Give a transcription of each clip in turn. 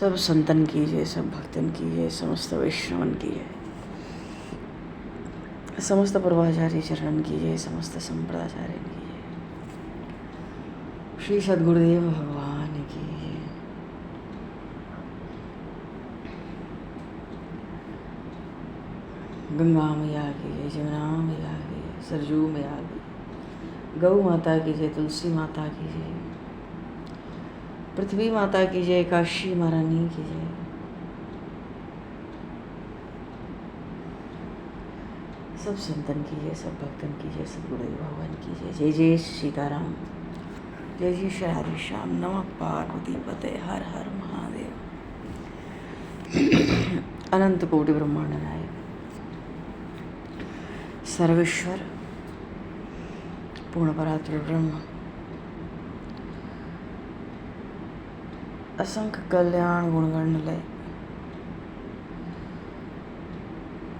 सब संतन की जय, सब भक्तन की जय, समस्त वैष्णवन की जय, समस्त पूर्वाचार्य चरण की जय, समस्त संप्रदाचार्य की जय, श्री सद्गुरुदेव भगवान की जय। गंगा मैया की जय, जमुना मैया की जय, सरजू मैया की जय, गौ माता की जय, तुलसी माता की जय, पृथ्वी माता की जय, काशी महारानी की जय, सब संतन की जय, सब भक्तन की जय, सब गुरुदेव भगवान की जय। जय जय सीताराम, जय जय श्री हरि श्याम, नमः पार्वती पते, हर हर महादेव। अनंत कोटि ब्रह्मांड नायक सर्वेश्वर पूर्ण परात्पर ब्रह्म, असंख्य कल्याण गुणगण लय,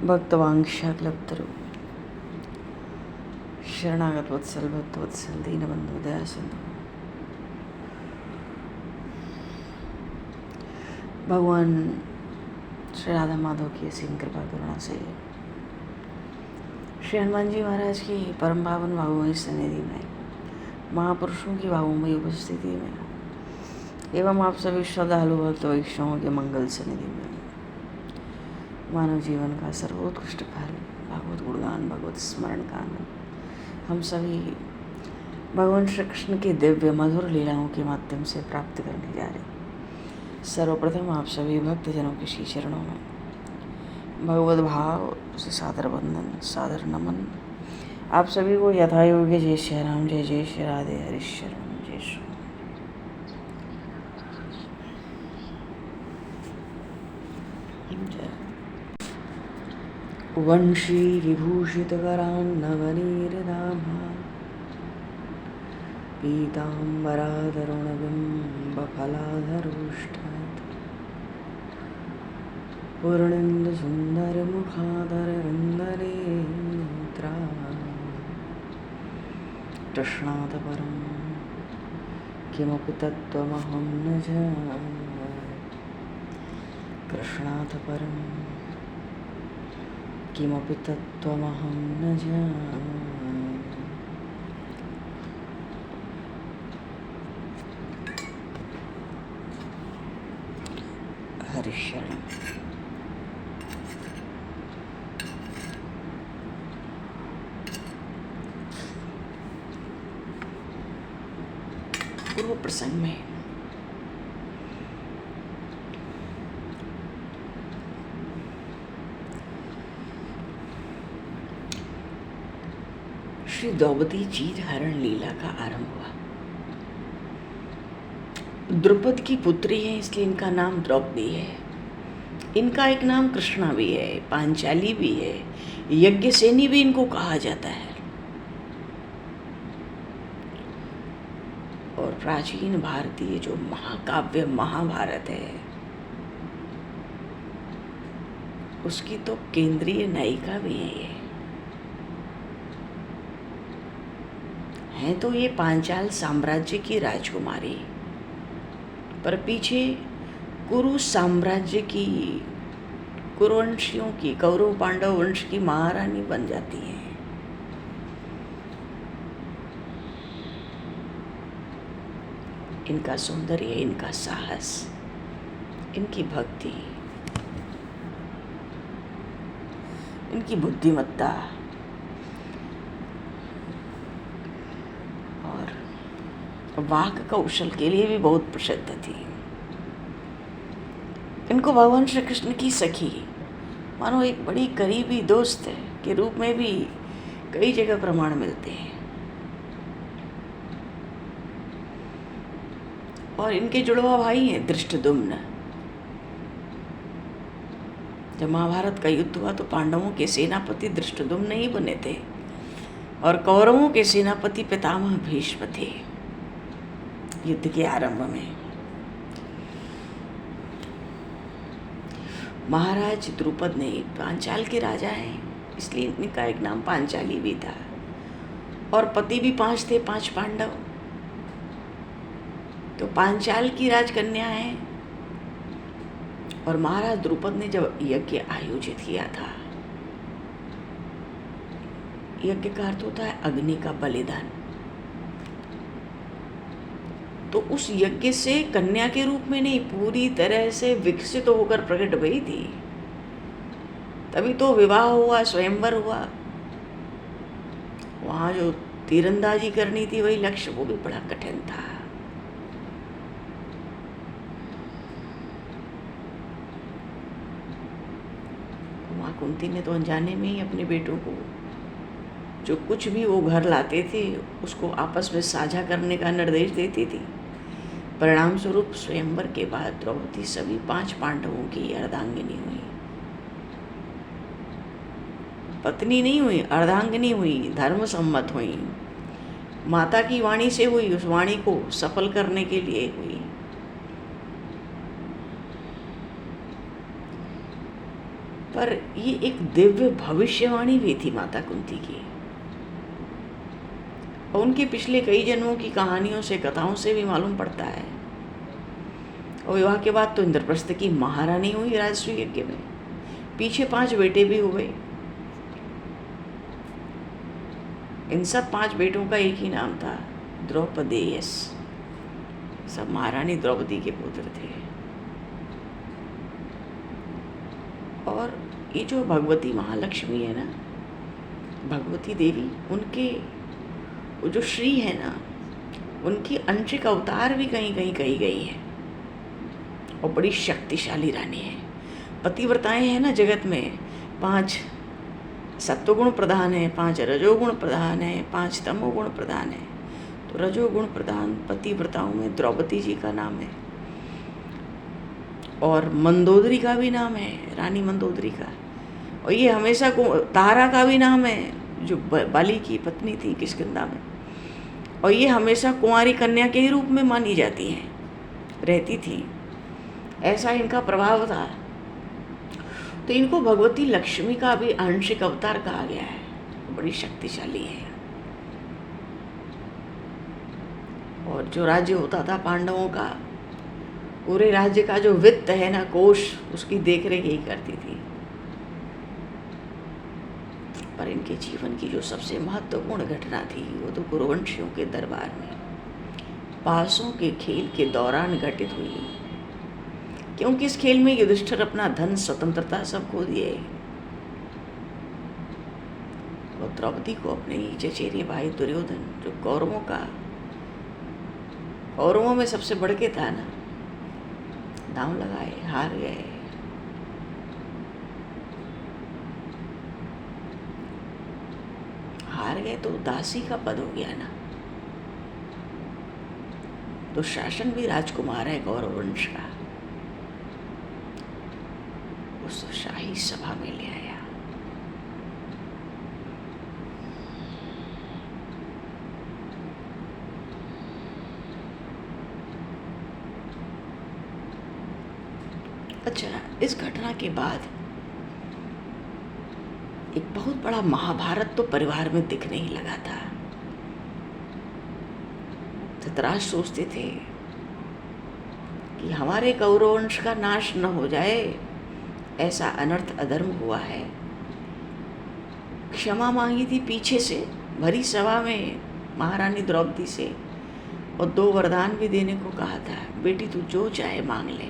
भक्तवांक्षा क्लप्तरू, शरणागत वत्सल भक्त वत्सल दीनबंधु दया सिंधु, भगवान श्री राधा माधव की असीम कृपा करुणा से श्री हनुमान जी महाराज की परम पावन भावमयी सन्निधि में, महापुरुषों की भावमयी उपस्थिति में एवं आप सभी श्रद्धालु भक्त वैष्णवों के मंगल सन्निधि में मानव जीवन का सर्वोत्कृष्ट फल भगवत गुणगान, भगवत स्मरण का आनंद हम सभी भगवान श्री कृष्ण के दिव्य मधुर लीलाओं के माध्यम से प्राप्त करने जा रहे। सर्वप्रथम आप सभी भक्तजनों के श्री चरणों में भगवत भाव से सादर वंदन, सादर नमन। आप सभी को यथा योग्य जय श्री राम, जय जय श्री राधे, हरिशरण, जय श्री वंशी विभूषितकरान्नवनीरदाभा पीताम्बराधरुणबिम्बफलाधरोष्ठात् पूर्णेन्दुसुन्दरमुखाधरविन्दनेत्रा कृष्णात् परं किमपि तत्त्वमहं न जाने, कृष्णात् परं किमपि तत्त्वमहं न जाने। हरिशरण। पूर्व प्रसंग में श्री द्रौपदी चीर हरण लीला का आरंभ हुआ। द्रुपद की पुत्री है इसलिए इनका नाम द्रौपदी है। इनका एक नाम कृष्णा भी है, पांचाली भी है, यज्ञसेनी भी इनको कहा जाता है। और प्राचीन भारतीय जो महाकाव्य महाभारत है उसकी तो केंद्रीय नायिका भी है। तो ये पांचाल साम्राज्य की राजकुमारी, पर पीछे कुरु साम्राज्य की, कुरुवंशियों की, कौरव पांडव वंश की महारानी बन जाती है। इनका सौंदर्य, इनका साहस, इनकी भक्ति, इनकी बुद्धिमत्ता और वाक कौशल के लिए भी बहुत प्रसिद्ध थी। इनको भगवान श्री कृष्ण की सखी, मानो एक बड़ी करीबी दोस्त के रूप में भी कई जगह प्रमाण मिलते हैं। और इनके जुड़वा भाई हैं धृष्टद्युम्न। जब महाभारत का युद्ध हुआ तो पांडवों के सेनापति धृष्टद्युम्न ही बने थे और कौरवों के सेनापति पितामह भीष्म थे। युद्ध के आरंभ में महाराज द्रुपद ने, पांचाल के राजा हैं इसलिए इनका एक नाम पांचाली भी था। और पति भी 5 थे, 5 पांडव। तो पांचाल की राजकन्या है और महाराज द्रुपद ने जब यज्ञ आयोजित किया था, यज्ञ का अर्थ होता है अग्नि का बलिदान, तो उस यज्ञ से कन्या के रूप में नहीं, पूरी तरह से विकसित होकर प्रकट हुई थी। तभी तो विवाह हुआ, स्वयंवर हुआ। वहां जो तीरंदाजी करनी थी वही लक्ष्य, वो भी बड़ा कठिन था। माँ कुंती ने तो अनजाने में ही अपने बेटों को जो कुछ भी वो घर लाते थे उसको आपस में साझा करने का निर्देश देती थी। परिणाम स्वरूप स्वयंवर के बाद द्रौपदी सभी 5 पांडवों की अर्धांगिनी हुई। पत्नी नहीं हुई, अर्धांगिनी हुई, धर्म सम्मत हुई, माता की वाणी से हुई, उस वाणी को सफल करने के लिए हुई। पर ये एक दिव्य भविष्यवाणी भी थी माता कुंती की, और उनके पिछले कई जन्मों की कहानियों से, कथाओं से भी मालूम पड़ता है। और विवाह के बाद तो इंद्रप्रस्थ की महारानी हुई राजसूय यज्ञ में, पीछे 5 बेटे भी हुए। इन सब 5 बेटों का एक ही नाम था, द्रौपदेयस। सब महारानी द्रौपदी के पुत्र थे। और ये जो भगवती महालक्ष्मी है ना, भगवती देवी, उनके वो जो श्री है ना, उनकी आंशिक अवतार भी कहीं कहीं कही गई है, और बड़ी शक्तिशाली रानी है। पतिव्रताएं हैं ना जगत में, 5 सत्वगुण प्रधान है, 5 रजोगुण प्रधान है, 5 तमोगुण प्रधान है। तो रजोगुण प्रधान पतिव्रताओं में द्रौपदी जी का नाम है, और मंदोदरी का भी नाम है, रानी मंदोदरी का। और ये हमेशा तारा का भी नाम है, जो बाली की पत्नी थी किष्किंधा में, और ये हमेशा कुंवारी कन्या के ही रूप में मानी जाती हैं, रहती थी। ऐसा इनका प्रभाव था। तो इनको भगवती लक्ष्मी का भी आंशिक अवतार कहा गया है, बड़ी शक्तिशाली है। और जो राज्य होता था पांडवों का, पूरे राज्य का जो वित्त है ना, कोष, उसकी देखरेख यही करती थी। पर इनके जीवन की जो सबसे महत्वपूर्ण घटना थी वो तो कुरुवंशियों के दरबार में पासों के खेल के दौरान घटित हुई। क्योंकि इस खेल में युधिष्ठिर अपना धन, स्वतंत्रता सब खो दिए, और द्रौपदी को अपने ही चचेरे भाई दुर्योधन, जो कौरवों में सबसे बढ़ के था ना, दांव लगाए, हार गए। तो दासी का पद हो गया ना। तो शासन भी राजकुमार है गौरव वंश का, उस शाही सभा में ले आया। अच्छा, इस घटना के बाद एक बहुत बड़ा महाभारत तो परिवार में दिखने ही लगा था। धृतराष्ट्र सोचते थे कि हमारे कौरव वंश का नाश न हो जाए, ऐसा अनर्थ अधर्म हुआ है। क्षमा मांगी थी पीछे से भरी सभा में महारानी द्रौपदी से, और 2 वरदान भी देने को कहा था। बेटी तू जो चाहे मांग ले,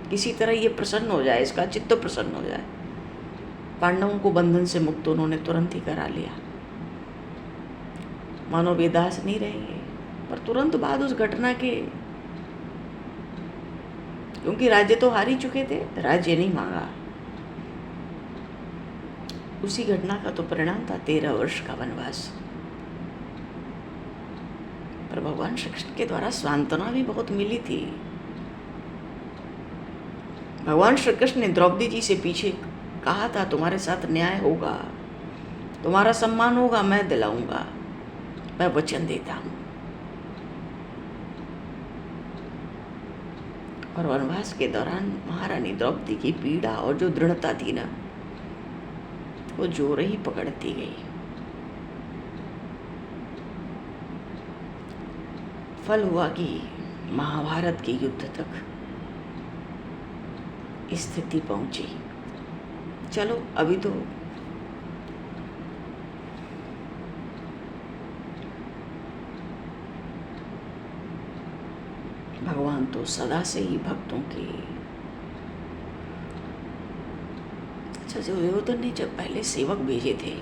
किसी तरह ये प्रसन्न हो जाए, इसका चित्त प्रसन्न हो जाए। पांडवों को बंधन से मुक्त उन्होंने तुरंत ही करा लिया, मानो वेदास नहीं रहेंगे। पर तुरंत बाद उस घटना के, क्योंकि राज्य तो हार ही चुके थे, राज्य नहीं मांगा। उसी घटना का तो परिणाम था 13 वर्ष का वनवास। पर भगवान श्री कृष्ण के द्वारा सांत्वना भी बहुत मिली थी। भगवान श्री कृष्ण ने द्रौपदी जी से पीछे कहा था, तुम्हारे साथ न्याय होगा, तुम्हारा सम्मान होगा, मैं दिलाऊंगा, मैं वचन देता हूं। और वनवास के दौरान महारानी द्रौपदी की पीड़ा और जो दृढ़ता थी ना, वो जोर ही पकड़ती गई। फल हुआ कि महाभारत के युद्ध तक स्थिति पहुंची। चलो अभी तो भगवान तो सदा से ही भक्तों के। अच्छा, दुर्योधन ने जब पहले सेवक भेजे थे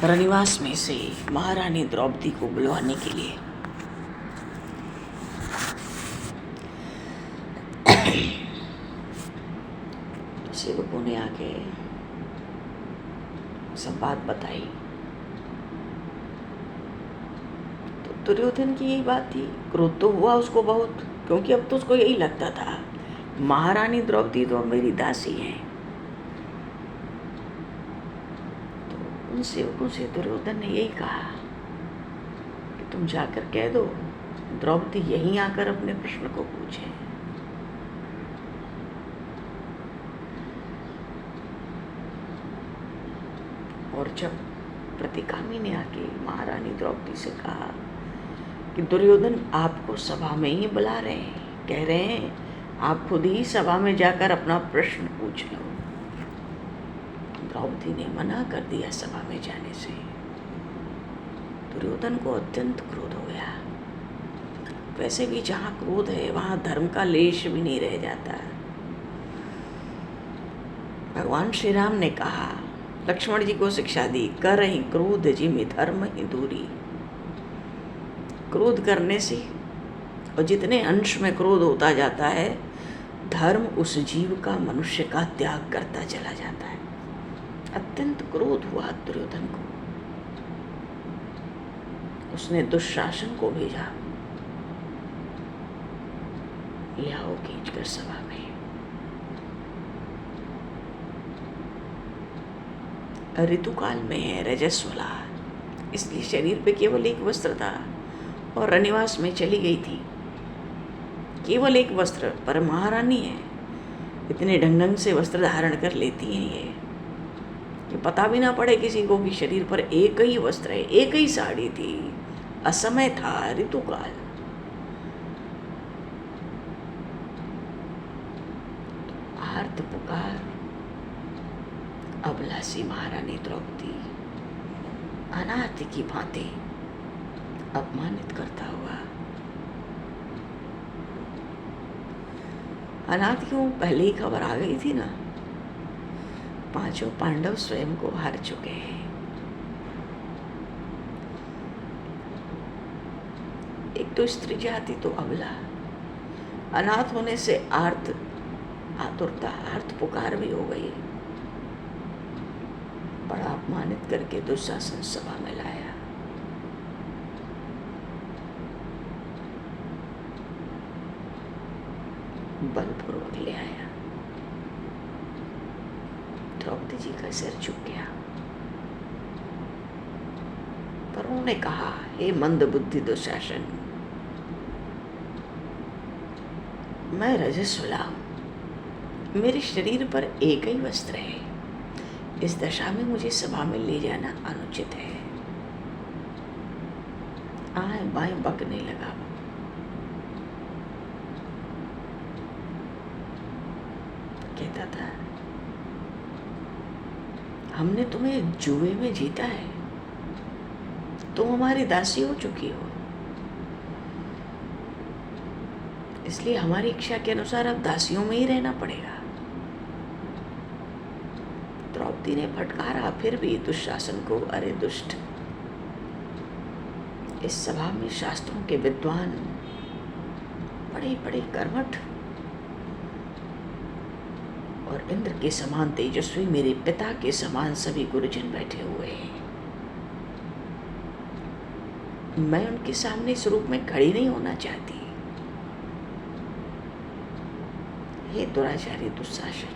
रनिवास में से महारानी द्रौपदी को बुलवाने के लिए, तो सेवकों ने आके सब बात बताई। तो दुर्योधन की यही बात थी, क्रोध तो हुआ उसको बहुत, क्योंकि अब तो उसको यही लगता था महारानी द्रौपदी तो मेरी दासी है। तो उन सेवकों से दुर्योधन ने यही कहा कि तुम जाकर कह दो द्रौपदी यहीं आकर अपने प्रश्न को पूछे। और जब प्रतिकामी ने आके महारानी द्रौपदी से कहा कि दुर्योधन आपको सभा में ही बुला रहे हैं, कह रहे हैं आप खुद ही सभा में जाकर अपना प्रश्न पूछ लो, द्रौपदी ने मना कर दिया सभा में जाने से। दुर्योधन को अत्यंत क्रोध हो गया। वैसे भी जहाँ क्रोध है वहाँ धर्म का लेश भी नहीं रह जाता। भगवान श्री राम ने कहा, लक्ष्मण जी को शिक्षा दी, कर ही क्रोध जिमि धर्म ही दूरी। क्रोध करने से और जितने अंश में क्रोध होता जाता है, धर्म उस जीव का, मनुष्य का त्याग करता चला जाता है। अत्यंत क्रोध हुआ दुर्योधन को। उसने दुशासन को भेजा, ले आओ खींचकर सभा में। ऋतुकाल में है रजस्वला, इसलिए शरीर पे केवल एक वस्त्र था और रनिवास में चली गई थी केवल एक वस्त्र। पर महारानी है, इतने ढंग ढंग से वस्त्र धारण कर लेती हैं ये कि पता भी ना पड़े किसी को कि शरीर पर एक ही वस्त्र है, एक ही साड़ी थी। असमय था, ऋतुकाल। आर्त पुकार अबलासी महारानी द्रौपदी अनाथ की भांति अपमानित करता हुआ। अनाथ क्यों, पहले ही खबर आ गई थी ना, पांचों पांडव स्वयं को हार चुके हैं। एक तो स्त्री जाति तो अबला, अनाथ होने से आर्त आतुरता, आर्त पुकार भी हो गई। बड़ा अपमानित करके दुशासन सभा में लाया। बलपूर्वक ले आया। द्रौपदी जी का सिर झुक गया, पर उन्होंने कहा, हे मंद बुद्धि दुशासन, मैं रजस्वला हूं, मेरे शरीर पर एक ही वस्त्र है। इस दशा में मुझे सभा में ले जाना अनुचित है। आए बाएं बकने लगा। कहता था, हमने तुम्हें जुए में जीता है, तुम हमारी दासी हो चुकी हो, इसलिए हमारी इच्छा के अनुसार अब दासियों में ही रहना पड़ेगा। द्रौपदी ने फटकारा फिर भी दुशासन को, अरे दुष्ट, इस सभा में शास्त्रों के विद्वान, बड़े बड़े कर्मठ और इंद्र के समान तेजस्वी, मेरे पिता के समान सभी गुरुजन बैठे हुए हैं। मैं उनके सामने इस रूप में खड़ी नहीं होना चाहती। हे दुराचारी दुशासन,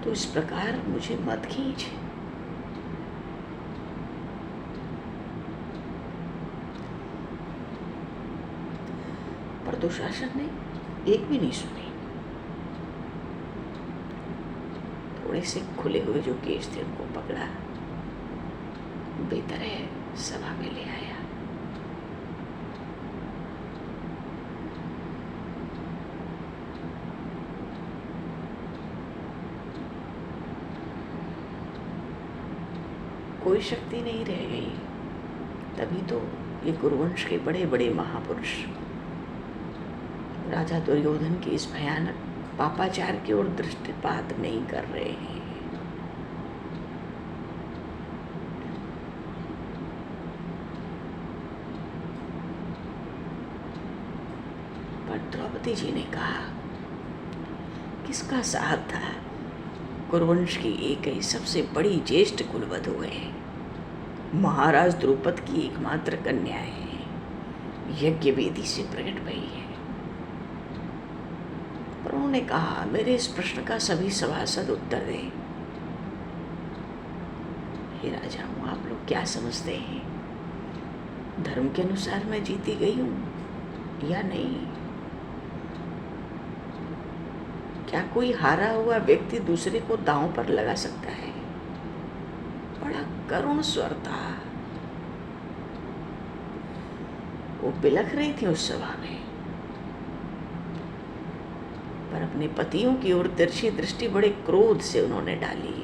तो इस प्रकार मुझे मत खींच। पर दुशासन ने एक भी नहीं सुनी। थोड़े से खुले हुए जो केश थे उनको पकड़ा, बेतरह सभा में ले आया। कोई शक्ति नहीं रह गई। तभी तो ये कुरुवंश के बड़े बड़े महापुरुष राजा दुर्योधन की इस भयानक पापाचार की ओर दृष्टिपात नहीं कर रहे हैं। पर द्रौपदी जी ने कहा, किसका साथ था? कुरुवंश की एक ही सबसे बड़ी ज्येष्ठ कुलवधु है, महाराज द्रुपद की एकमात्र कन्या है, यज्ञ वेदी से प्रकट भई है। पर उन्होंने कहा, मेरे इस प्रश्न का सभी सभासद उत्तर दें। हे राजा, आप लोग क्या समझते हैं? धर्म के अनुसार मैं जीती गई हूं या नहीं? क्या कोई हारा हुआ व्यक्ति दूसरे को दांव पर लगा सकता है? बड़ा करुण स्वर था। वो बिलख रही थी उस सभा में, पर अपने पतियों की ओर तिरछी दृष्टि बड़े क्रोध से उन्होंने डाली।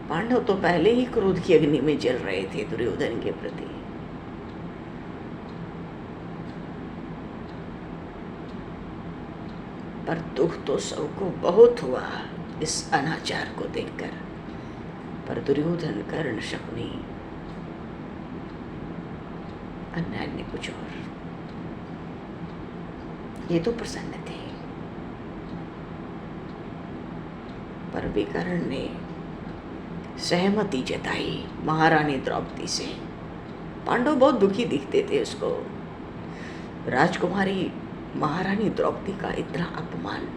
पांडव तो पहले ही क्रोध की अग्नि में जल रहे थे दुर्योधन के प्रति। पर दुख तो सबको बहुत हुआ इस अनाचार को देखकर। पर दुर्योधन, कर्ण, शकुनी, अन्य कुछ और, ये तो प्रसन्न थे। पर विकर्ण ने सहमति जताई महारानी द्रौपदी से। पांडव बहुत दुखी दिखते थे उसको। राजकुमारी महारानी द्रौपदी का इतना अपमान।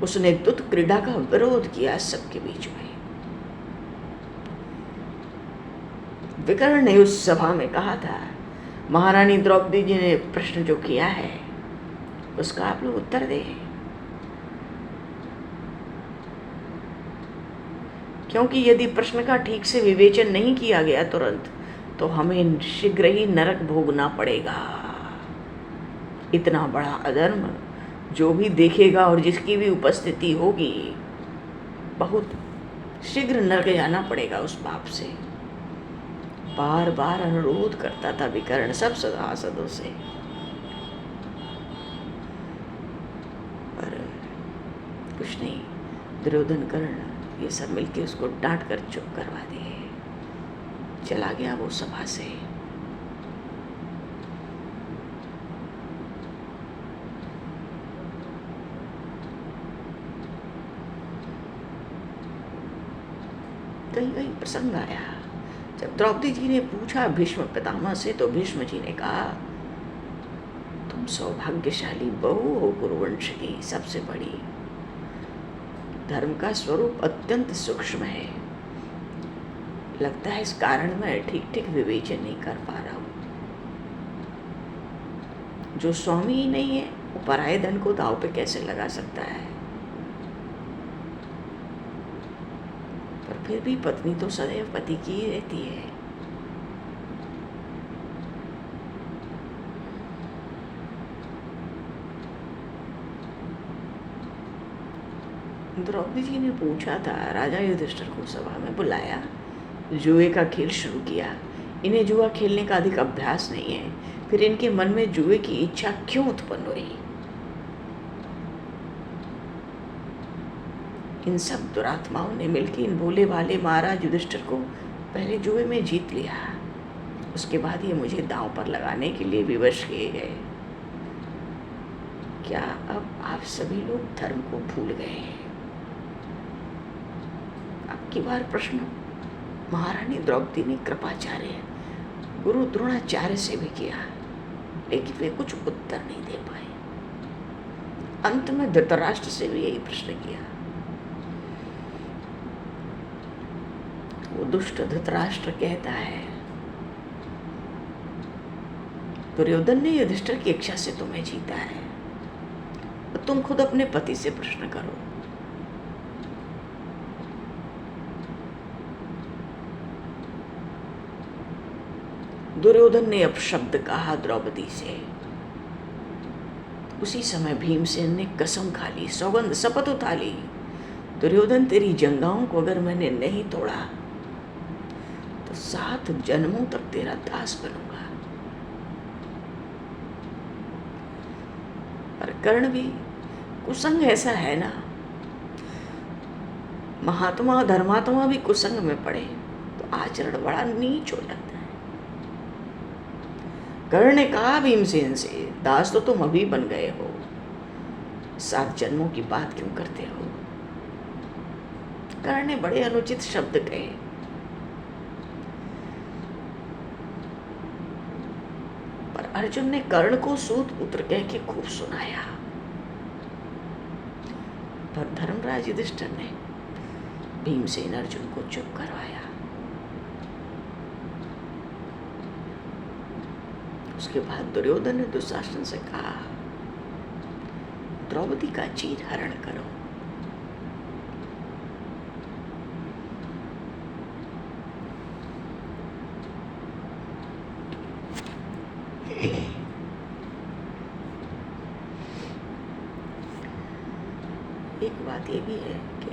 उसने दुत क्रीड़ा का विरोध किया सबके बीच में। विकर्ण ने उस सभा में कहा था, महारानी द्रौपदी जी ने प्रश्न जो किया है उसका आप लोग उत्तर दें, क्योंकि यदि प्रश्न का ठीक से विवेचन नहीं किया गया तुरंत, तो हमें शीघ्र ही नरक भोगना पड़ेगा। इतना बड़ा अधर्म जो भी देखेगा और जिसकी भी उपस्थिति होगी, बहुत शीघ्र नरक जाना पड़ेगा उस पाप से। बार बार अनुरोध करता था विकर्ण सब सभासदों से, पर कुछ नहीं। दुर्योधन, कर्ण ये सब मिलके उसको डांट कर चुप करवा दिए। चला गया वो सभा से। कहीं कहीं प्रसंग आया जब द्रौपदी जी ने पूछा भीष्म पितामह से, तो भीष्म जी ने कहा, तुम सौभाग्यशाली बहू हो कुरुवंश की सबसे बड़ी। धर्म का स्वरूप अत्यंत सूक्ष्म है। लगता है इस कारण मैं ठीक ठीक विवेचन नहीं कर पा रहा हूं। जो स्वामी ही नहीं है वो पराये धन को दांव पे कैसे लगा सकता है? पर फिर भी पत्नी तो सदैव पति की ही रहती है। द्रौपदी जी ने पूछा था, राजा युधिष्ठिर को सभा में बुलाया, जुए का खेल शुरू किया। इन्हें जुआ खेलने का अधिक अभ्यास नहीं है, फिर इनके मन में जुए की इच्छा क्यों उत्पन्न हुई? इन सब दुरात्माओं ने मिलकर इन भोले भाले महाराज युधिष्ठिर को पहले जुए में जीत लिया, उसके बाद ये मुझे दांव पर लगाने के लिए विवश किए गए। क्या अब आप सभी लोग धर्म को भूल गए हैं? अब की बार प्रश्न महारानी द्रौपदी ने कृपाचार्य गुरु द्रोणाचार्य से भी किया, लेकिन वे कुछ उत्तर नहीं दे पाए। अंत में धृतराष्ट्र से भी यही प्रश्न किया। वो दुष्ट धृतराष्ट्र कहता है, दुर्योधन ने युधिष्ठिर की इच्छा से तुम्हें जीता है, तो तुम खुद अपने पति से प्रश्न करो। दुर्योधन ने अपशब्द कहा द्रौपदी से। उसी समय भीमसेन ने कसम खा ली, सौगंध शपथ उठा ली, दुर्योधन, तेरी जंगाओं को अगर मैंने नहीं तोड़ा तो 7 जन्मों तक तेरा दास बनूंगा। पर कर्ण भी कुसंग ऐसा है ना, महात्मा धर्मात्मा भी कुसंग में पड़े तो आचरण बड़ा नीच हो जाता है। कर्ण ने कहा भीमसेन से, दास तो तुम अभी बन गए हो, 7 जन्मों की बात क्यों करते हो? कर्ण ने बड़े अनुचित शब्द कहे। पर अर्जुन ने कर्ण को सूत पुत्र कह के खूब सुनाया। पर धर्मराज युधिष्ठिर ने भीमसेन अर्जुन को चुप करवाया। उसके बाद दुर्योधन ने दुशासन से कहा, द्रौपदी का चीर हरण करो। एक बात ये भी है कि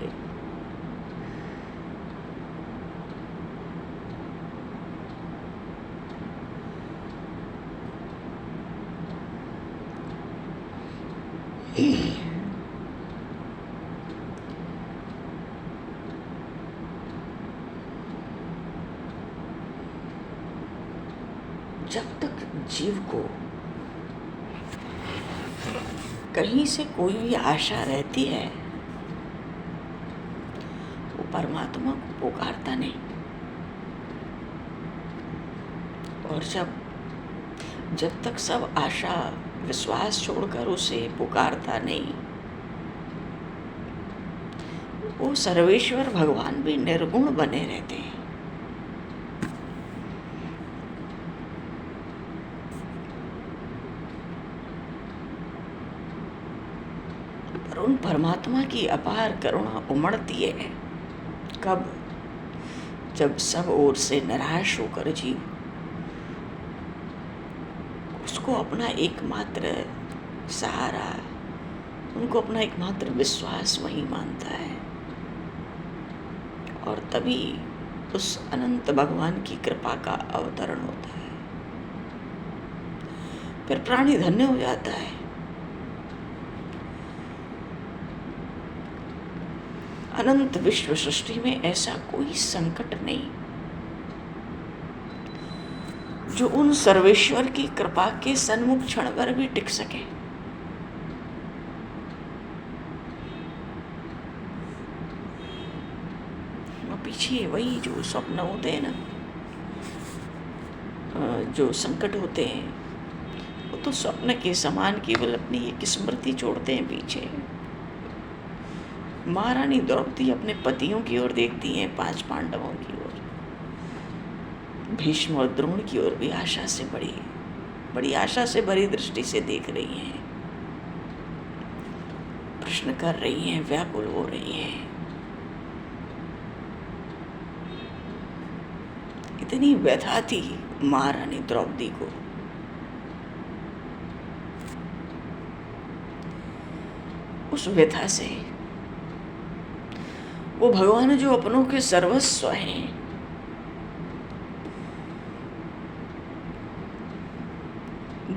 जब तक जीव को कहीं से कोई भी आशा रहती है, वो परमात्मा को पुकारता नहीं। और जब तक सब आशा विश्वास छोड़कर उसे पुकारता नहीं, वो सर्वेश्वर भगवान भी निर्गुण बने रहते हैं। पर उन परमात्मा की अपार करुणा उमड़ती है कब? जब सब ओर से निराश होकर जीव उसको अपना एकमात्र सहारा, उनको अपना एकमात्र विश्वास वही मानता है। और तभी उस अनंत भगवान की कृपा का अवतरण होता है। फिर प्राणी धन्य हो जाता है। अनंत विश्व सृष्टि में ऐसा कोई संकट नहीं जो उन सर्वेश्वर की कृपा के सन्मुख क्षण भर भी टिक सके। पीछे वही जो स्वप्न होते हैं ना, जो संकट होते हैं, वो तो स्वप्न के समान केवल अपनी एक स्मृति छोड़ते हैं पीछे। महारानी द्रौपदी अपने पतियों की ओर देखती हैं, 5 पांडवों की ओर, भीष्म और द्रोण की ओर भी आशा से बड़ी आशा से भरी दृष्टि से देख रही हैं, प्रश्न कर रही हैं, व्याकुल हो रही हैं। इतनी व्यथा थी महारानी द्रौपदी को। उस व्यथा से वो भगवान जो अपनों के सर्वस्व हैं,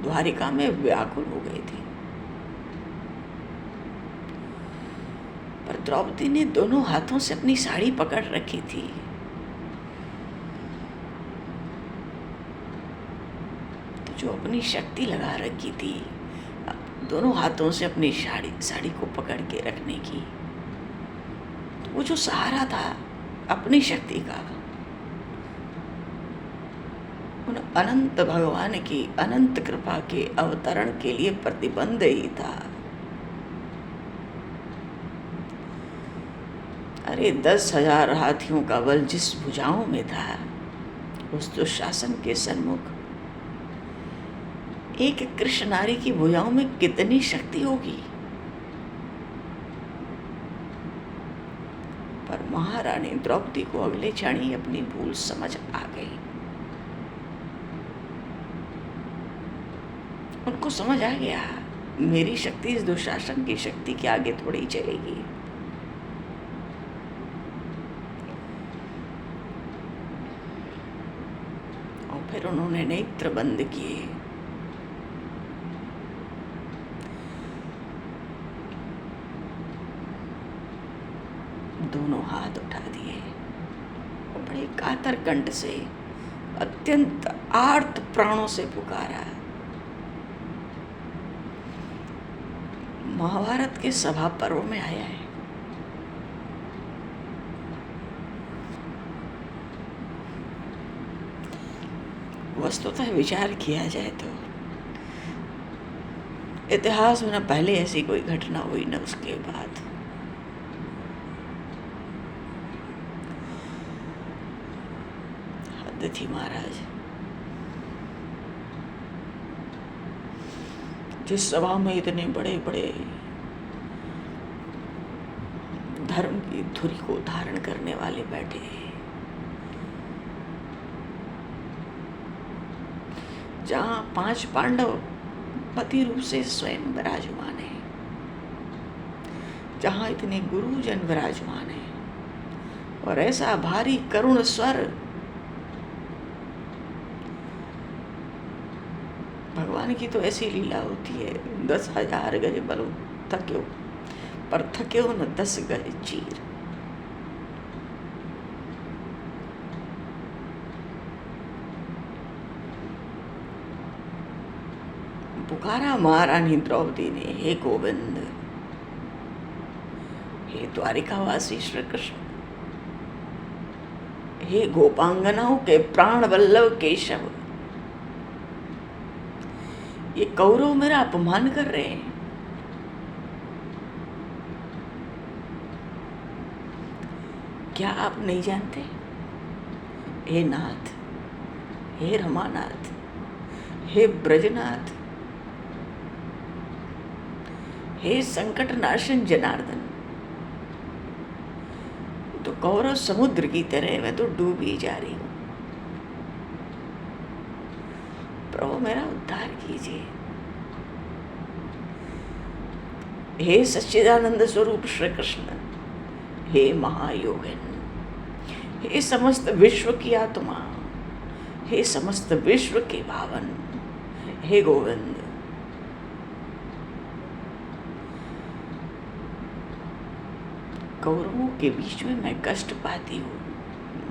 द्वारिका में व्याकुल हो गई थी। पर द्रौपदी ने दोनों हाथों से अपनी साड़ी पकड़ रखी थी। तो जो अपनी शक्ति लगा रखी थी दोनों हाथों से अपनी साड़ी को पकड़ के रखने की, तो वो जो सहारा था अपनी शक्ति का, उन अनंत भगवान की अनंत कृपा के अवतरण के लिए प्रतिबंध ही था। अरे 10,000 हाथियों का बल जिस भुजाओं में था, उस दुशासन के सन्मुख एक कृष्ण नारी की भुजाओं में कितनी शक्ति होगी। पर महारानी द्रौपदी को अगले क्षण ही अपनी भूल समझ आ गई। उनको समझ आ गया, मेरी शक्ति इस दुशासन की शक्ति के आगे थोड़ी चलेगी। फिर उन्होंने नेत्र बंद किए, दोनों हाथ उठा दिए और बड़े कातर कंठ से, अत्यंत आर्त प्राणों से पुकारा। महाभारत के सभा पर्व में आया है। वस्तुतः विचार किया जाए तो इतिहास में न पहले ऐसी कोई घटना हुई न उसके बाद। हद थी महाराज। जिस सभा में इतने बड़े बड़े धर्म की धुरी को धारण करने वाले बैठे हैं, जहाँ 5 पांडव पति रूप से स्वयं विराजमान है, जहाँ इतने गुरुजन विराजमान है और ऐसा भारी करुण स्वर, भगवान की तो ऐसी लीला होती है। 10,000 गज बलो थक्यो, पर थक्यो न 10 गज चीर। पुकारा महारानी द्रौपदी ने, हे गोविंद, हे द्वारिकावासी श्री कृष्ण, हे गोपांगनाओं के प्राण वल्लभ केशव, ये कौरव मेरा अपमान कर रहे हैं। क्या आप नहीं जानते? हे नाथ, हे रमानाथ, हे ब्रजनाथ, हे संकट नाशन जनार्दन, तो कौरव समुद्र की तरह मैं तो डूब ही जा रही हूं। प्रभु मेरा उद्धार कीजिए। हे सच्चिदानंद स्वरूप श्री कृष्ण, हे महायोगिन, हे समस्त विश्व की आत्मा, हे समस्त विश्व के भावन, हे गोविंद, कौरवों के बीच में मैं कष्ट पाती हूँ,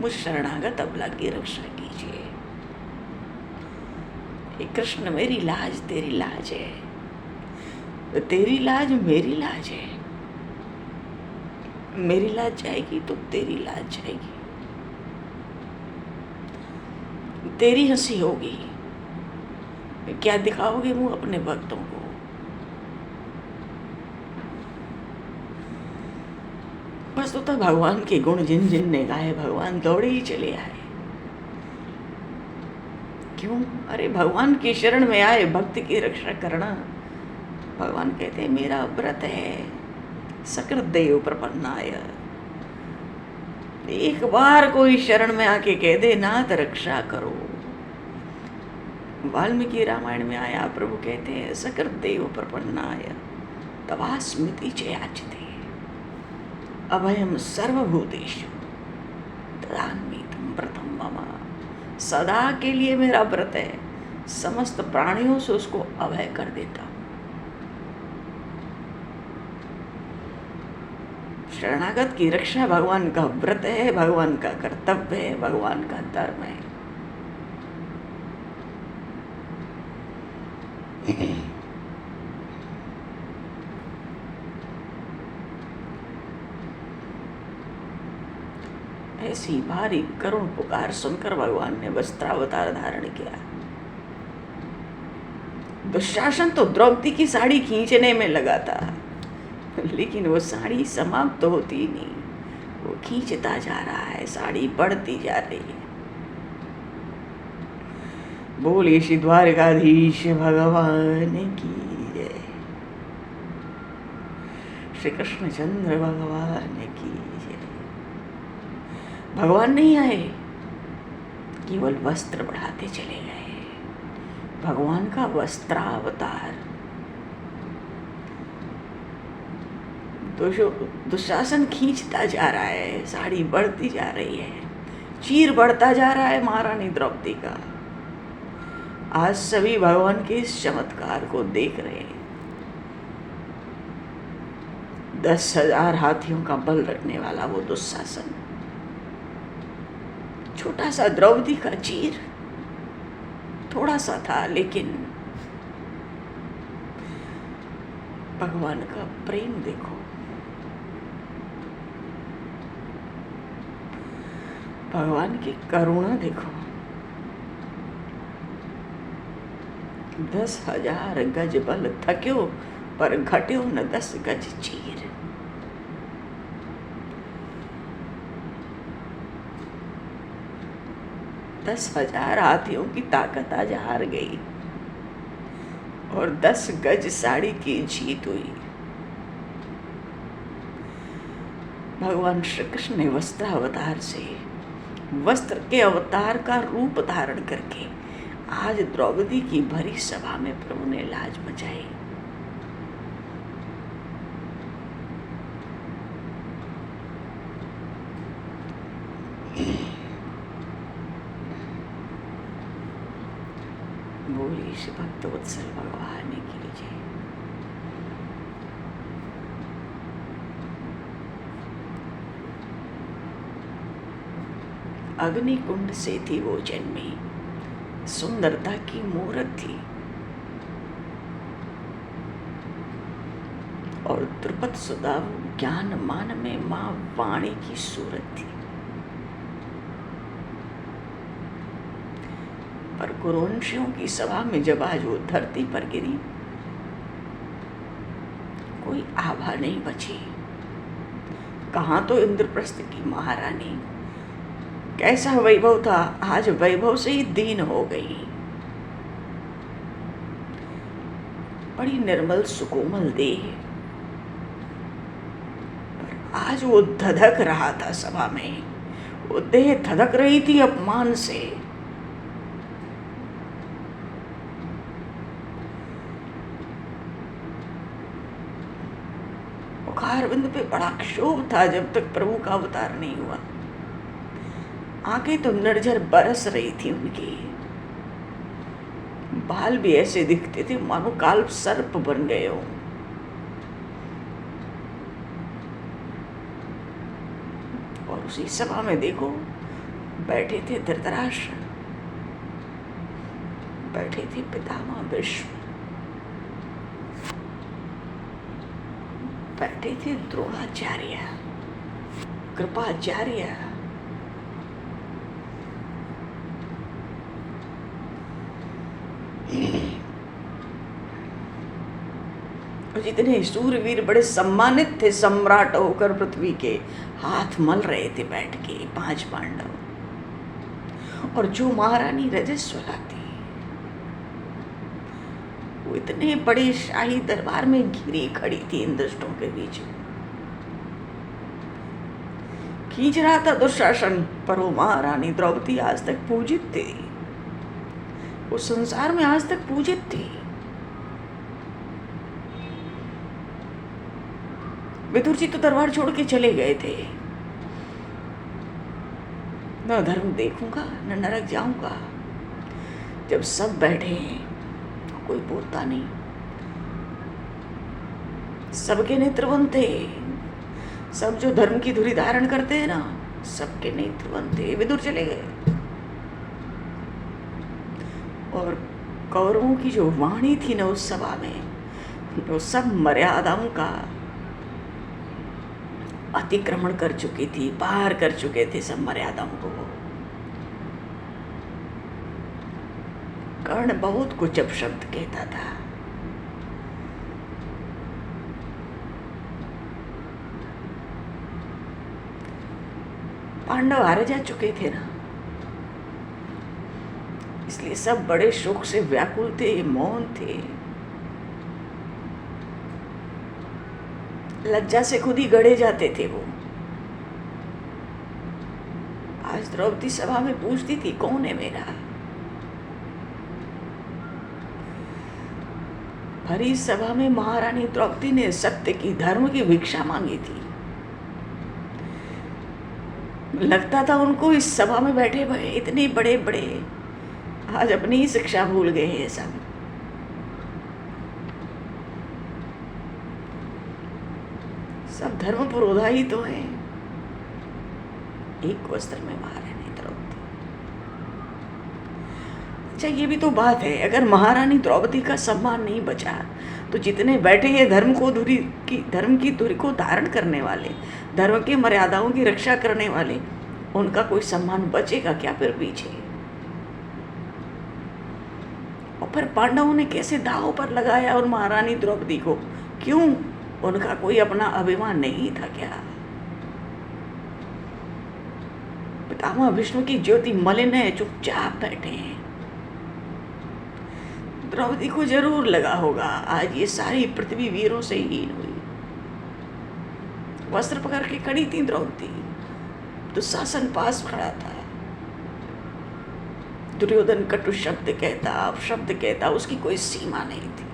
मुझ शरणागत अबला की रक्षा कीजिए। हे कृष्ण, मेरी लाज तेरी लाज है, तेरी लाज मेरी लाज है। मेरी लाज जाएगी तो तेरी लाज जाएगी, तेरी हंसी होगी, क्या दिखाओगे मुंह अपने भक्तों को? बस तो भगवान के गुण जिन जिन ने गाए, भगवान दौड़े ही चले आए। क्यों? अरे भगवान की शरण में आए, भक्त की रक्षा करना। भगवान कहते हैं मेरा व्रत है, सकृत देव प्रपन्नाय। एक बार कोई शरण में आके कह दे नाथ रक्षा करो। वाल्मीकि रामायण में आया, प्रभु कहते हैं सकृत देव प्रपन्नाय तवा स्मृति च याचते अभयम सर्वभूतेषु तदान्वितं व्रतं मम। सदा के लिए मेरा व्रत है, समस्त प्राणियों से उसको अभय कर देता हूं। शरणागत की रक्षा भगवान का व्रत है, भगवान का कर्तव्य है, भगवान का धर्म है। ऐसी भारी करुण पुकार सुनकर भगवान ने वस्त्रावतार धारण किया। दुशासन तो द्रौपदी की साड़ी खींचने में लगा था, लेकिन वो साड़ी समाप्त तो होती नहीं, वो खींचता जा रहा है, साड़ी बढ़ती जा रही है। बोले श्री द्वारकाधीश भगवान की जय, श्री कृष्णचंद्र भगवान की जय। भगवान नहीं आए, केवल वस्त्र बढ़ाते चले गए। भगवान का वस्त्रावतार। दुशासन खींचता जा रहा है, साड़ी बढ़ती जा रही है, चीर बढ़ता जा रहा है महारानी द्रौपदी का। आज सभी भगवान के इस चमत्कार को देख रहे हैं। 10,000 हाथियों का बल रखने वाला वो दुशासन, छोटा सा द्रौपदी का चीर, थोड़ा सा था, लेकिन भगवान का प्रेम देखो, भगवान की करुणा देखो। 10,000 गज बल थक्यो पर घट्यो न 10 गज चीर। दस 10,000 हाथियों की ताकत आज हार गई और 10 गज साड़ी की जीत हुई। भगवान श्री कृष्ण ने वस्त्रावतार से वस्त्र के अवतार का रूप धारण करके आज द्रौपदी की भरी सभा में प्रभु ने लाज बचाई। बोलिए श्री भक्तवत्सल भगवान की जय। अग्निकुंड से थी वो जन्मी, सुंदरता की मूरत थी और द्रुपद सुधा ज्ञान मान में मां वाणी की सूरत थी। पर कुरुवंशियों की सभा में जब आज वो धरती पर गिरी, कोई आभा नहीं बची। कहाँ तो इंद्रप्रस्थ की महारानी, कैसा वैभव था, आज वैभव से ही दीन हो गई। बड़ी निर्मल सुकोमल देह, पर आज वो धधक रहा था सभा में, वो देह धधक रही थी अपमान से। मुखारविंद पे बड़ा क्षोभ था जब तक प्रभु का अवतार नहीं हुआ। आंखें तो निर्झर बरस रही थी उनकी, बाल भी ऐसे दिखते थे मानो काल सर्प बन गए हो। और उसी सभा में देखो, बैठे थे धृतराष्ट्र, बैठे थे पितामह भीष्म, बैठे थे द्रोणाचार्य, कृपाचार्य, जितने सूरवीर बड़े सम्मानित थे सम्राट होकर पृथ्वी के, हाथ मल रहे थे बैठ के 5 पांडव। और जो महारानी रजस्वला थी, वो इतने बड़े शाही दरबार में घिरी खड़ी थी इन दुष्टों के बीच में। खींच रहा था दुशासन, पर वो महारानी द्रौपदी आज तक पूजित थी, वो संसार में आज तक पूजित थी। विदुर जी तो दरबार छोड़ के चले गए थे, न धर्म देखूंगा न नरक जाऊंगा। जब सब बैठे हैं, कोई बोलता नहीं, सबके नेत्रवंत थे, सब जो धर्म की धुरी धारण करते हैं ना, सबके नेत्रवंत थे। विदुर चले गए और कौरवों की जो वाणी थी ना उस सभा में, वो सब मर्यादाओं का अतिक्रमण कर चुकी थी, पार कर चुके थे सब मर्यादाओं को। कर्ण बहुत कुछ अपशब्द कहता था, पांडव हारे जा चुके थे ना, इसलिए सब बड़े शोक से व्याकुल थे, मौन थे, लज्जा से खुद ही गड़े जाते थे वो। आज द्रौपदी सभा में पूछती थी, कौन है मेरा? भरी सभा में महारानी द्रौपदी ने सत्य की, धर्म की भिक्षा मांगी थी। लगता था उनको इस सभा में बैठे हुए इतने बड़े बड़े आज अपनी ही शिक्षा भूल गए हैं सब। सब धर्म पुरोधा तो है, एक वस्त्र में महारानी द्रौपदी। अच्छा, ये भी तो बात है, अगर महारानी द्रौपदी का सम्मान नहीं बचा तो जितने बैठे हैं धर्म की धुरी को धारण करने वाले, धर्म की मर्यादाओं की रक्षा करने वाले, उनका कोई सम्मान बचेगा क्या फिर पीछे? और फिर पांडवों ने कैसे दांव पर लगाया और महारानी द्रौपदी को? क्यों? उनका कोई अपना अभिमान नहीं था क्या? पितामह भीष्म की ज्योति मलिन है, चुपचाप बैठे हैं। द्रौपदी को जरूर लगा होगा आज ये सारी पृथ्वी वीरों से हीन हुई। वस्त्र पकड़ के खड़ी थी द्रौपदी, दुशासन पास खड़ा था। दुर्योधन कटु शब्द कहता, अपशब्द कहता, उसकी कोई सीमा नहीं थी।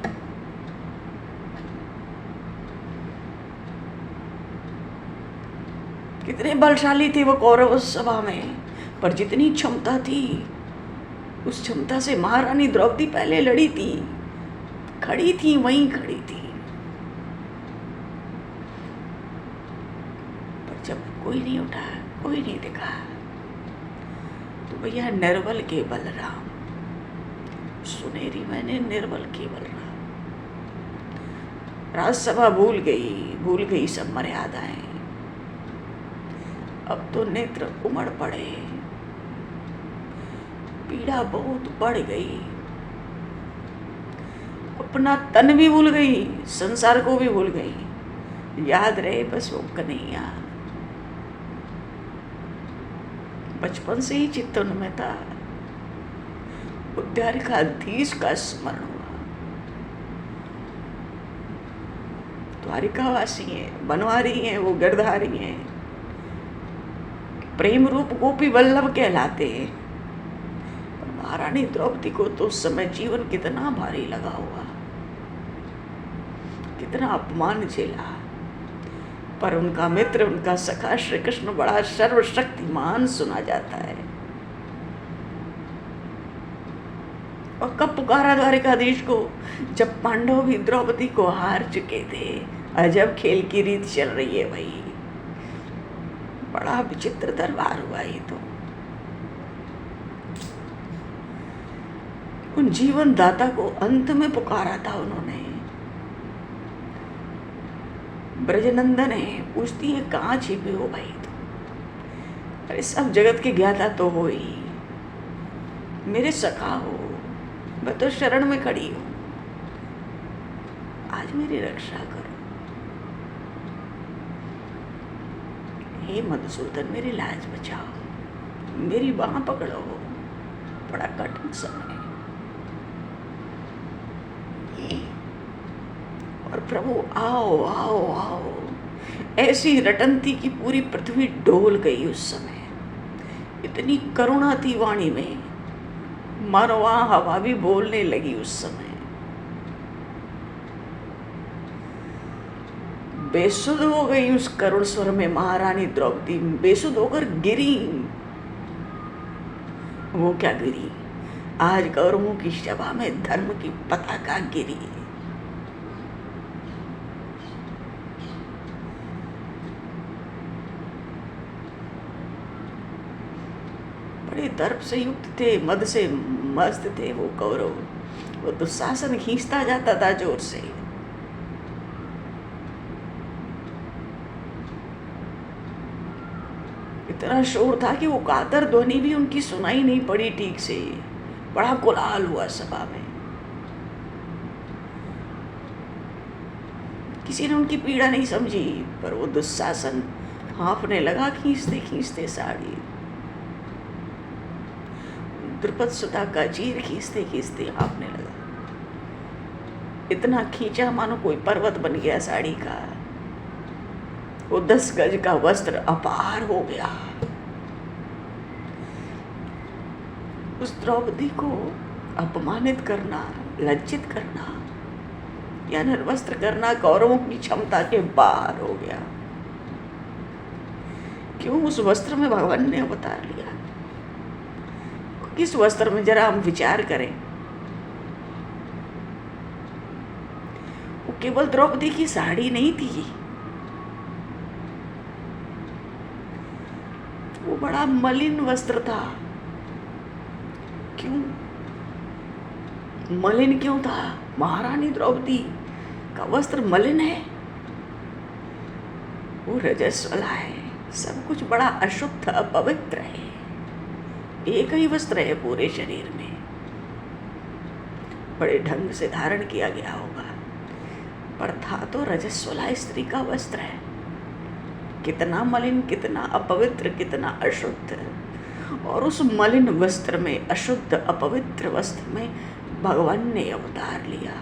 कितने बलशाली थे वो कौरव सभा में, पर जितनी क्षमता थी उस क्षमता से महारानी द्रौपदी पहले लड़ी थी, खड़ी थी, वहीं खड़ी थी। पर जब कोई नहीं उठा, कोई नहीं दिखा, तो भैया निर्बल के बलराम, सुनेरी मैंने निर्बल के बलराम। राजसभा भूल गई सब मर्यादाएं। अब तो नेत्र उमड़ पड़े, पीड़ा बहुत बढ़ गई, अपना तन भी भूल गई, संसार को भी भूल गई। याद रहे बस वो कन्हैया। बचपन से ही चित्त में था, उद्धारिकाधीश का स्मरण हुआ। द्वारिकावासी हैं, बनवारी हैं, वो गिरधारी हैं, प्रेम रूप गोपी वल्लभ कहलाते हैं। महारानी द्रौपदी को तो उस समय जीवन कितना भारी लगा हुआ, कितना अपमान झेला, पर उनका मित्र, उनका सखा श्री कृष्ण बड़ा सर्वशक्तिमान सुना जाता है। और कब पुकारा द्वारिकाधीश को? जब पांडव भी द्रौपदी को हार चुके थे। अजब खेल की रीत चल रही है भाई, बड़ा विचित्र दरबार हुआ ये तो। उन जीवन दाता को अंत में पुकारा था उन्होंने। ब्रजनंदन है, पूछती है कहाँ छिपे हो भाई तुम? अरे सब जगत के ज्ञाता तो हो ही, मेरे सखा हो, मैं तो शरण में खड़ी हूँ, आज मेरी रक्षा करो। हे मधुसूदन, मेरी लाज बचाओ, मेरी बाह पकड़ो, बड़ा कठिन समय। और प्रभु आओ आओ आओ, ऐसी रटंती की पूरी पृथ्वी डोल गई उस समय। इतनी करुणा थी वाणी में, मानो वहां हवा भी बोलने लगी उस समय। बेसुध हो गई उस करुण स्वर में महारानी द्रौपदी, बेसुध होकर गिरी। वो क्या गिरी? आज कौरवों की सभा में धर्म की पताका गिरी। बड़े दर्प से युक्त थे, मद से मस्त थे वो कौरव। वो दुशासन खींचता जाता था जोर से। इतना शोर था कि वो कातर ध्वनि भी उनकी सुनाई नहीं पड़ी ठीक से। बड़ा कोलाहल हुआ सभा में। किसी ने उनकी पीड़ा नहीं समझी, पर वो दुशासन हाँफने लगा, खींचते खींचते साड़ी। द्रुपद सुता का चीर खींचते खींचते हाँफने लगा। इतना खींचा मानो कोई पर्वत बन गया साड़ी का। वो 10 गज का वस्त्र अपार हो गया। उस द्रौपदी को अपमानित करना, लज्जित करना या निर्वस्त्र करना कौरवों की क्षमता के बाहर हो गया। क्यों? उस वस्त्र में भगवान ने अवतार लिया। किस वस्त्र में, जरा हम विचार करें। वो केवल द्रौपदी की साड़ी नहीं थी, वो बड़ा मलिन वस्त्र था। क्यों मलिन क्यों था? महारानी द्रौपदी का वस्त्र मलिन है, वो रजस वाला है, सब कुछ बड़ा अशुद्ध अपवित्र है। एक ही वस्त्र है पूरे शरीर में, बड़े ढंग से धारण किया गया होगा, पर था तो रजस्वला स्त्री का वस्त्र है। कितना मलिन, कितना अपवित्र, कितना अशुद्ध। और उस मलिन वस्त्र में, अशुद्ध अपवित्र वस्त्र में भगवान ने अवतार लिया।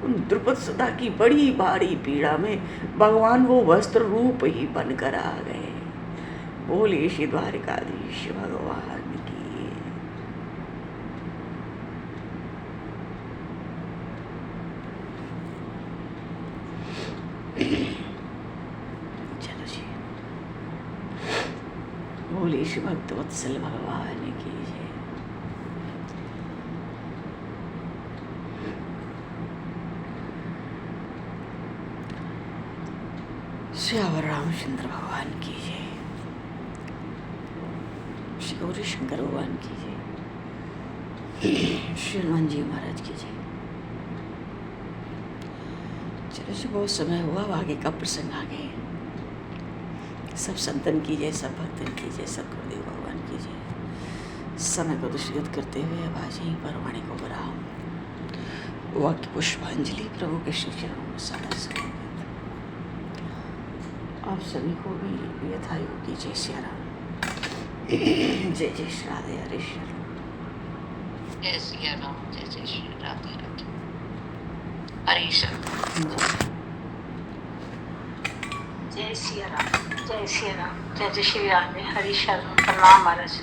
उन द्रुपद सुधा की बड़ी भारी पीड़ा में भगवान वो वस्त्र रूप ही बनकर आ गए। बोलिए श्री द्वारिकाधीश भगवान की। चलो जी, बोलिए श्री भक्त वत्सल भगवान की जय। श्यावर रामचंद्र भगवान की जय। श्री गौरी शंकर भगवान की जय। श्री हनुमान जी महाराज की जय। चलो जी, बहुत समय हुआ, अब आगे का प्रसंग आ गए। सब संतन की जय, सब भक्तन की जय, सब गुरुदेव भगवान की जय। समय को दुष्गत करते हुए अब आज यहीं पर वाणी को बढ़ाओ। वाक्य पुष्पांजलि प्रभु के श्री चरणों में सारा समय। आप सभी को भी यथायोगी जय सिया राम। जय जय श्री राधे हरे श्याम। जय सिया राम, जय जय श्री राधे राधे हरे श्याम। जय सिया राम, जय सिया राम, जय जय श्री राधे हरे श्याम। प्रणाम महाराज।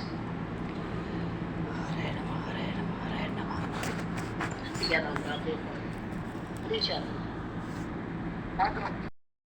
हरे नमः, हरे नमः, हरे नमः। सिया राम, राधे हरे श्याम।